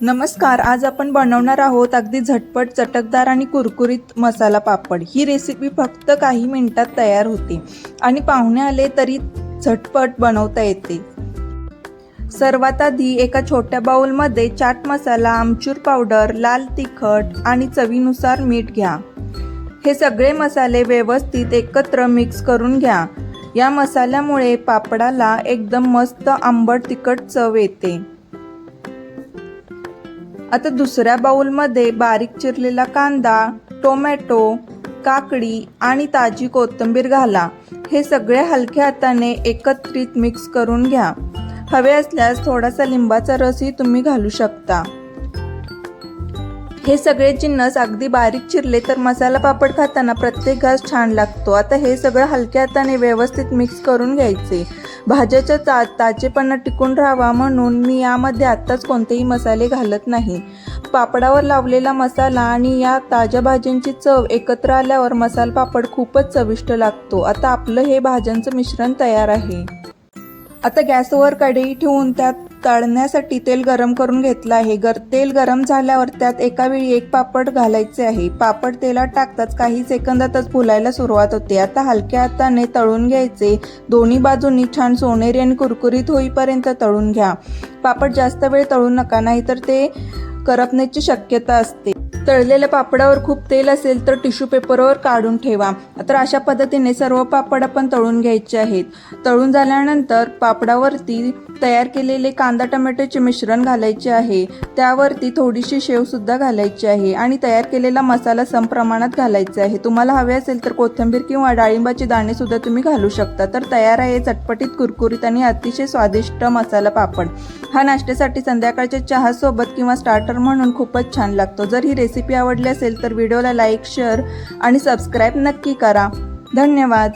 नमस्कार, आज आपण बनवणार आहोत अगदी झटपट, चटकदार आणि कुरकुरीत मसाला पापड। ही रेसिपी फक्त काही मिनिटात तयार होते आणि पाहुणे आले तरी झटपट बनवता येते। सर्वात आधी एका छोट्या बाउलमध्ये चाट मसाला, आमचूर पावडर, लाल तिखट आणि चवीनुसार मीठ घ्या। हे सगळे मसाले व्यवस्थित एकत्र मिक्स करून घ्या। या मसाल्यामुळे पापडाला एकदम मस्त आंबट तिखट चव येते। आता दुसऱ्या बाउलमध्ये बारीक चिरलेला कांदा, टोमॅटो, काकडी आणि ताजी कोथिंबीर घाला। हे सगळे हलक्या हाताने एकत्रित मिक्स करून घ्या। हवे असल्यास थोडासा लिंबाचा रसही तुम्ही घालू शकता। हे सगळे जिन्नस अगदी बारीक चिरले तर मसाला पापड खाताना प्रत्येक घास छान लागतो। आता हे सगळं हलक्या हाताने व्यवस्थित मिक्स करून घ्यायचे। भाज्याचा ताजेपणा टिकून राहावा म्हणून मी यामध्ये आत्ताच कोणतेही मसाले घालत नाही। पापडावर लावलेला मसाला आणि या ताज्या भाज्यांची चव एकत्र आल्यावर मसाला पापड खूपच चविष्ट लागतो। आता आपलं हे भाज्यांचं मिश्रण तयार आहे। आता गॅसवर कढई ठेवून त्यात तळण्यासाठी तेल गरम करून घेतलं आहे। तेल गरम झाल्यावर त्यात एका वेळी एक पापड घालायचे आहे। पापड तेलात टाकताच काही सेकंदातच फुलायला सुरुवात होते। आता हलक्या हाताने तळून घ्यायचे। दोन्ही बाजूंनी छान सोनेरी आणि कुरकुरीत होईपर्यंत तळून घ्या। पापड जास्त वेळ तळू नका, नाहीतर ते करपण्याची शक्यता असते। तळलेल्या पापडावर खूप तेल असेल तर टिश्यू पेपरवर काढून ठेवा। तर अशा पद्धतीने सर्व पापड आपण तळून घ्यायचे आहेत। तळून झाल्यानंतर पापडावरती तयार केलेले कांदा टोमॅटोचे मिश्रण घालायचे आहे। त्यावरती थोडीशी शेव सुद्धा घालायची आहे आणि तयार केलेला मसाला सम प्रमाणात घालायचा आहे। तुम्हाला हवे असेल तर कोथिंबीर किंवा डाळिंबाचे दाणे सुद्धा तुम्ही घालू शकता। तर तयार आहे चटपटीत, कुरकुरीत आणि अतिशय स्वादिष्ट मसाला पापड। हा नाश्त्यासाठी, संध्याकाळच्या चहा सोबत किंवा स्टार्टर म्हणून खूपच छान लागतो। जर ही रेसिपी आवडली असेल तर व्हिडिओला लाईक, शेअर आणि सबस्क्राईब नक्की करा। धन्यवाद।